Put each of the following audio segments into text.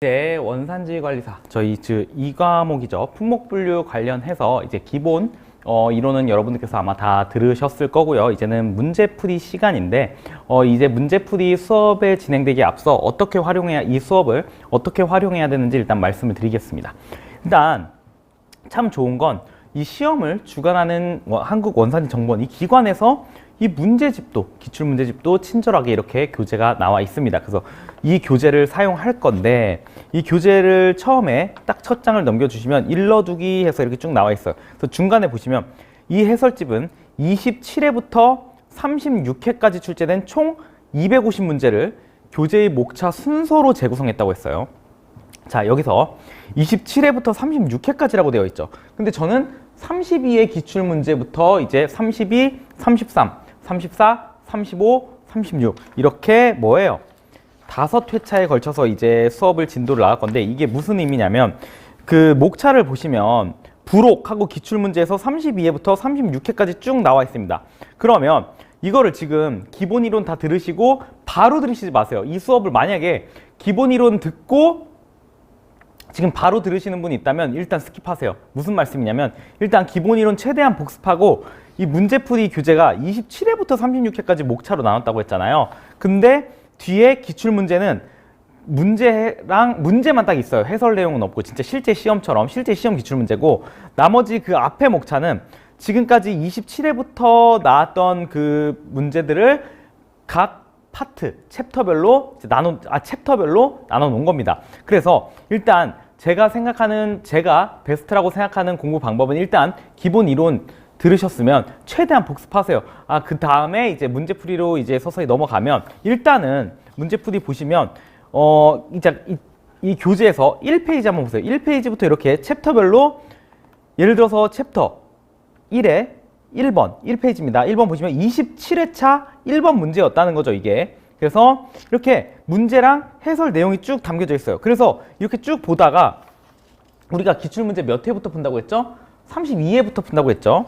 이제 원산지 관리사 저희 이 과목이죠. 품목분류 관련해서 이제 기본 이론은 여러분들께서 아마 다 들으셨을 거고요. 이제는 문제풀이 시간인데 이제 문제풀이 수업에 진행되기에 앞서 어떻게 활용해야 이 수업을 어떻게 활용해야 되는지 일단 말씀을 드리겠습니다. 일단 참 좋은 건 이 시험을 주관하는 한국원산지정보원 이 기관에서 이 문제집도 기출문제집도 친절하게 이렇게 교재가 나와 있습니다. 그래서 이 교재를 사용할 건데 이 교재를 처음에 딱 첫 장을 넘겨주시면 일러두기 해서 이렇게 쭉 나와 있어요. 그래서 중간에 보시면 이 해설집은 27회부터 36회까지 출제된 총 250문제를 교재의 목차 순서로 재구성했다고 했어요. 자, 여기서 27회부터 36회까지라고 되어 있죠. 근데 저는 32회 기출문제부터 이제 32, 33, 34, 35, 36 이렇게 뭐예요? 5회차에 걸쳐서 이제 수업을 진도를 나갈 건데 이게 무슨 의미냐면 그 목차를 보시면 부록하고 기출문제에서 32회부터 36회까지 쭉 나와 있습니다. 그러면 이거를 지금 기본 이론 다 들으시고 바로 들으시지 마세요. 이 수업을 만약에 기본 이론 듣고 지금 바로 들으시는 분이 있다면 일단 스킵하세요. 무슨 말씀이냐면 일단 기본 이론 최대한 복습하고 이 문제풀이 교재가 27회부터 36회까지 목차로 나눴다고 했잖아요. 근데 뒤에 기출문제는 문제만 딱 있어요. 해설 내용은 없고 진짜 실제 시험처럼 실제 시험 기출문제고 나머지 그 앞에 목차는 지금까지 27회부터 나왔던 그 문제들을 각 파트, 챕터별로 나눠 놓은 겁니다. 그래서 일단 제가 베스트라고 생각하는 공부 방법은 일단 기본 이론 들으셨으면 최대한 복습하세요. 그 다음에 이제 문제풀이로 이제 서서히 넘어가면 일단은 문제풀이 보시면 이 교재에서 1페이지 한번 보세요. 1페이지부터 이렇게 챕터별로 예를 들어서 챕터 1에 1번, 1페이지입니다. 1번 보시면 27회차 1번 문제였다는 거죠, 이게. 그래서 이렇게 문제랑 해설 내용이 쭉 담겨져 있어요. 그래서 이렇게 쭉 보다가 우리가 기출문제 몇 회부터 푼다고 했죠? 32회부터 푼다고 했죠?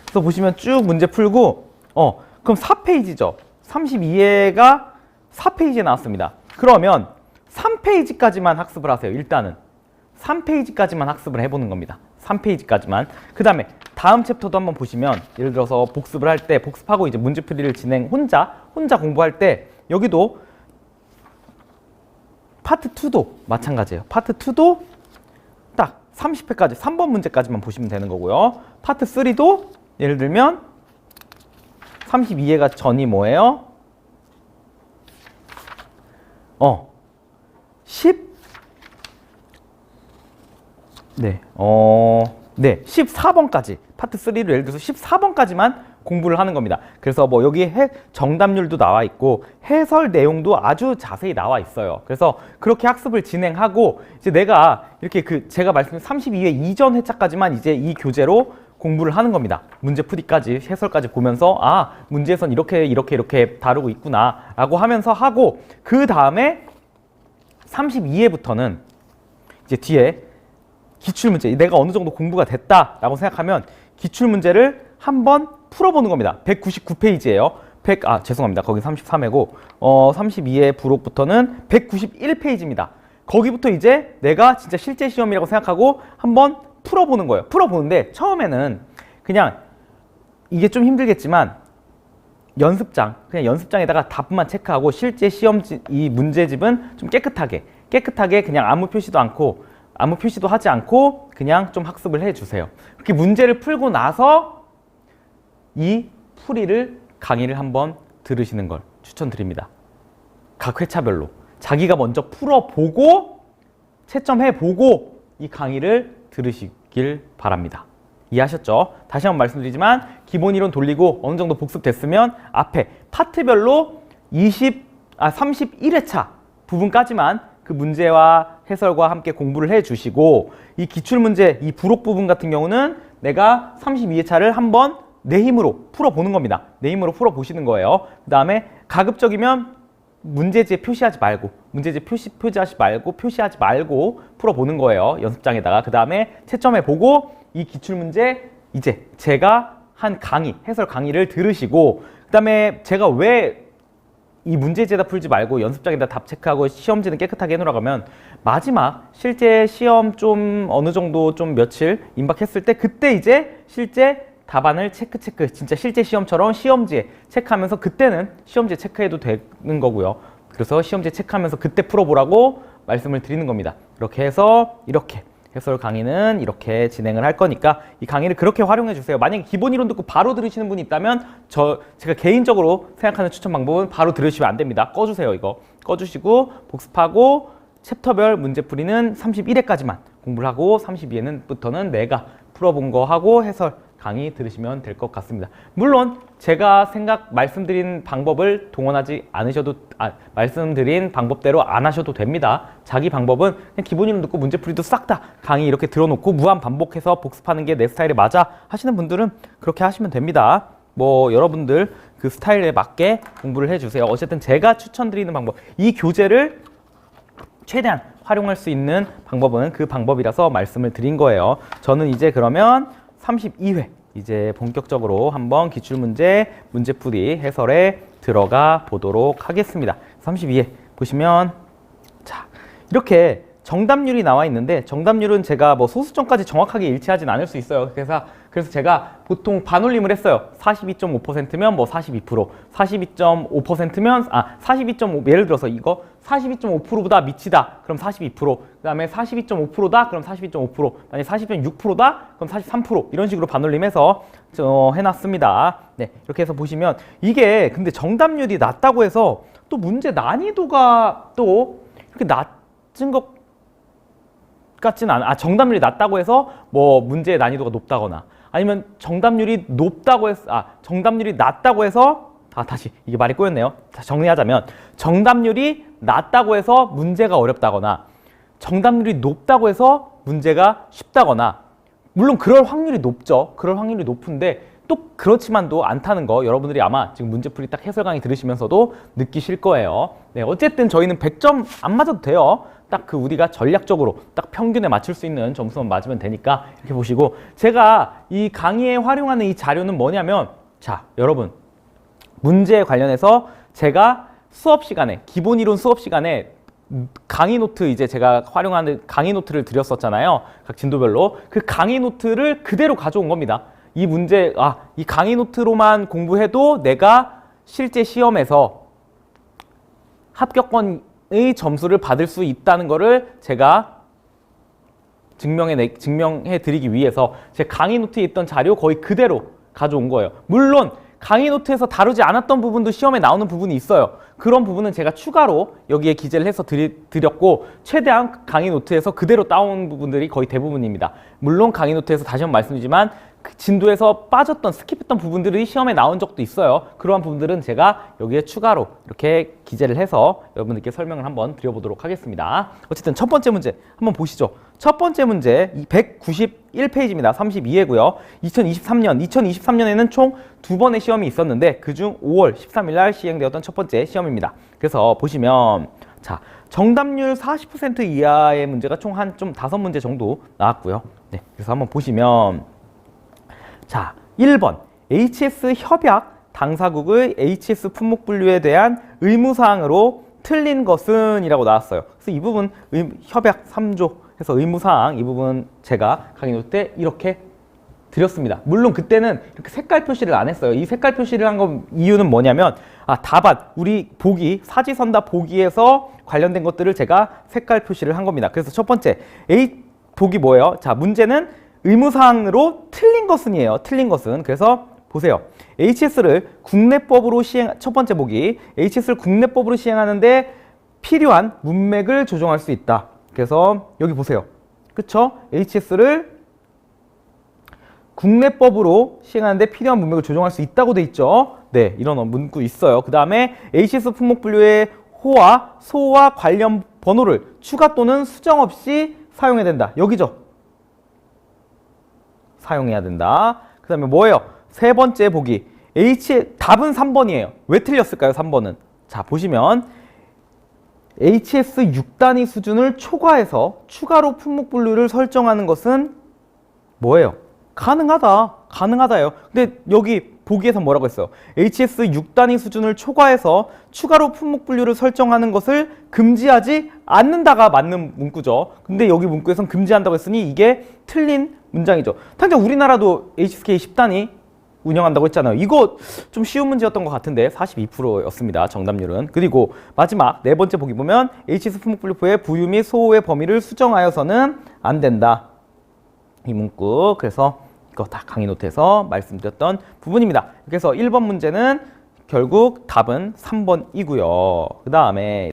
그래서 보시면 쭉 문제 풀고 그럼 4페이지죠. 32회가 4페이지에 나왔습니다. 그러면 3페이지까지만 학습을 하세요. 일단은 3페이지까지만 학습을 해보는 겁니다. 3페이지까지만. 그 다음에 다음 챕터도 한번 보시면 예를 들어서 복습을 할 때 복습하고 이제 문제풀이를 혼자 공부할 때 여기도 파트 2도 마찬가지예요. 파트 2도 딱 30회까지 3번 문제까지만 보시면 되는 거고요. 파트 3도 예를 들면 32회가 전이 뭐예요? 14번까지 파트 3로 예를 들어서 14번까지만 공부를 하는 겁니다. 그래서 뭐 여기 정답률도 나와 있고 해설 내용도 아주 자세히 나와 있어요. 그래서 그렇게 학습을 진행하고 이제 내가 이렇게 제가 말씀드린 32회 이전 회차까지만 이제 이 교재로 공부를 하는 겁니다. 문제풀이까지 해설까지 보면서 문제에선 이렇게 다루고 있구나 라고 하면서 하고 그 다음에 32회부터는 이제 뒤에 기출문제 내가 어느 정도 공부가 됐다라고 생각하면 기출문제를 한번 풀어보는 겁니다. 199페이지예요. 죄송합니다. 거기 33회고 32회 부록부터는 191페이지입니다. 거기부터 이제 내가 진짜 실제 시험이라고 생각하고 한번 풀어보는 거예요. 풀어보는데 처음에는 그냥 이게 좀 힘들겠지만 그냥 연습장에다가 답만 체크하고 실제 시험 이 문제집은 좀 깨끗하게 그냥 아무 표시도 하지 않고 그냥 좀 학습을 해주세요. 그렇게 문제를 풀고 나서 이 강의를 한번 들으시는 걸 추천드립니다. 각 회차별로 자기가 먼저 풀어보고 채점해보고 이 강의를 들으시길 바랍니다. 이해하셨죠? 다시 한번 말씀드리지만 기본 이론 돌리고 어느 정도 복습됐으면 앞에 파트별로 31회차 부분까지만 그 문제와 해설과 함께 공부를 해주시고 이 기출문제, 이 부록 부분 같은 경우는 내가 32회차를 한번 내 힘으로 풀어보는 겁니다. 내 힘으로 풀어보시는 거예요. 그 다음에 가급적이면 문제지에 표시하지 말고 표시하지 말고 풀어보는 거예요. 연습장에다가. 그 다음에 채점해보고 이 기출문제 이제 제가 한 해설 강의를 들으시고 그 다음에 제가 왜 이 문제지에다 풀지 말고 연습장에다 답 체크하고 시험지는 깨끗하게 해놓으라고 하면 마지막 실제 시험 좀 어느 정도 좀 며칠 임박했을 때 그때 이제 실제 답안을 체크 진짜 실제 시험처럼 시험지에 체크하면서 그때는 시험지에 체크해도 되는 거고요. 그래서 시험지에 체크하면서 그때 풀어보라고 말씀을 드리는 겁니다. 이렇게 해서 이렇게 해설 강의는 이렇게 진행을 할 거니까 이 강의를 그렇게 활용해 주세요. 만약에 기본 이론 듣고 바로 들으시는 분이 있다면 제가 개인적으로 생각하는 추천 방법은 바로 들으시면 안 됩니다. 꺼주세요. 이거 꺼주시고 복습하고 챕터별 문제풀이는 31회까지만 공부를 하고 32회부터는 내가 풀어본 거 하고 해설 강의 들으시면 될 것 같습니다. 물론 제가 말씀드린 방법을 동원하지 않으셔도 말씀드린 방법대로 안 하셔도 됩니다. 자기 방법은 그냥 기본 이론 듣고 문제풀이도 싹 다 강의 이렇게 들어놓고 무한 반복해서 복습하는 게 내 스타일에 맞아 하시는 분들은 그렇게 하시면 됩니다. 뭐 여러분들 그 스타일에 맞게 공부를 해주세요. 어쨌든 제가 추천드리는 방법, 이 교재를 최대한 활용할 수 있는 방법은 그 방법이라서 말씀을 드린 거예요. 저는 이제 그러면 32회 이제 본격적으로 한번 기출문제 문제풀이 해설에 들어가 보도록 하겠습니다. 32회 보시면 자 이렇게 정답률이 나와 있는데 정답률은 제가 뭐 소수점까지 정확하게 일치하진 않을 수 있어요. 그래서 제가 보통 반올림을 했어요. 42.5%면 뭐 42%, 42.5%면 42.5 예를 들어서 이거 42.5%보다 미치다. 그럼 42%. 그다음에 42.5%다. 그럼 42.5%. 만약에 42.6%다. 그럼 43%. 이런 식으로 반올림해서 해놨습니다. 네, 이렇게 해서 보시면 이게 근데 정답률이 낮다고 해서 또 문제 난이도가 또 이렇게 낮은 것 같지는 않아. 정답률이 낮다고 해서 뭐 문제의 난이도가 높다거나 아니면 정답률이 낮다고 해서 다시 이게 말이 꼬였네요. 다시 정리하자면 정답률이 낮다고 해서 문제가 어렵다거나 정답률이 높다고 해서 문제가 쉽다거나 물론 그럴 확률이 높죠. 그럴 확률이 높은데 또 그렇지만도 않다는 거 여러분들이 아마 지금 문제풀이 딱 해설 강의 들으시면서도 느끼실 거예요. 네, 어쨌든 저희는 100점 안 맞아도 돼요. 딱 그 우리가 전략적으로 딱 평균에 맞출 수 있는 점수만 맞으면 되니까 이렇게 보시고 제가 이 강의에 활용하는 이 자료는 뭐냐면 자 여러분 문제에 관련해서 제가 수업 시간에 기본 이론 수업 시간에 강의 노트 이제 제가 활용하는 강의 노트를 드렸었잖아요. 각 진도별로 그 강의 노트를 그대로 가져온 겁니다. 이 문제 이 강의 노트로만 공부해도 내가 실제 시험에서 합격권의 점수를 받을 수 있다는 거를 제가 증명해 드리기 위해서 제 강의 노트에 있던 자료 거의 그대로 가져온 거예요. 물론 강의 노트에서 다루지 않았던 부분도 시험에 나오는 부분이 있어요. 그런 부분은 제가 추가로 여기에 기재를 해서 드렸고 최대한 강의 노트에서 그대로 따온 부분들이 거의 대부분입니다. 물론 강의 노트에서 다시 한번 말씀드리지만 그 진도에서 빠졌던 스킵했던 부분들이 시험에 나온 적도 있어요. 그러한 부분들은 제가 여기에 추가로 이렇게 기재를 해서 여러분들께 설명을 한번 드려보도록 하겠습니다. 어쨌든 첫 번째 문제 한번 보시죠. 첫 번째 문제 191페이지입니다. 32회고요. 2023년에는 총 2번의 시험이 있었는데 그중 5월 13일 날 시행되었던 첫 번째 시험입니다. 그래서 보시면 자 정답률 40% 이하의 문제가 총 한 좀 5문제 정도 나왔고요. 네, 그래서 한번 보시면 자 1번 HS 협약 당사국의 HS 품목 분류에 대한 의무사항으로 틀린 것은 이라고 나왔어요. 그래서 이 부분 협약 3조 해서 의무사항 이 부분 제가 강의 노트 때 이렇게 드렸습니다. 물론 그때는 이렇게 색깔 표시를 안 했어요. 이 색깔 표시를 한 거 이유는 뭐냐면 답안 우리 보기 사지선다 보기에서 관련된 것들을 제가 색깔 표시를 한 겁니다. 그래서 첫 번째 보기 뭐예요? 자 문제는 의무사항으로 틀린 것은이에요. 틀린 것은. 그래서 보세요. HS를 국내법으로 첫 번째 보기. HS를 국내법으로 시행하는데 필요한 문맥을 조정할 수 있다. 그래서 여기 보세요. 그쵸? HS를 국내법으로 시행하는데 필요한 문맥을 조정할 수 있다고 돼 있죠. 네, 이런 문구 있어요. 그 다음에 HS 품목 분류의 호와 소와 관련 번호를 추가 또는 수정 없이 사용해야 된다. 여기죠. 사용해야 된다. 그 다음에 뭐예요? 세 번째 보기. 답은 3번이에요. 왜 틀렸을까요? 3번은. 자, 보시면 HS 6단위 수준을 초과해서 추가로 품목 분류를 설정하는 것은 뭐예요? 가능하다. 가능하다예요. 근데 여기 보기에서 뭐라고 했어요? HS 6단위 수준을 초과해서 추가로 품목 분류를 설정하는 것을 금지하지 않는다가 맞는 문구죠. 근데 여기 문구에선 금지한다고 했으니 이게 틀린 문장이죠. 당장 우리나라도 HSK 10단위 운영한다고 했잖아요. 이거 좀 쉬운 문제였던 것 같은데 42%였습니다. 정답률은. 그리고 마지막 네 번째 보기 보면 HS 품목분류표의 부유 및 소호의 범위를 수정하여서는 안 된다. 이 문구. 그래서 이거 다 강의 노트에서 말씀드렸던 부분입니다. 그래서 1번 문제는 결국 답은 3번이고요. 그 다음에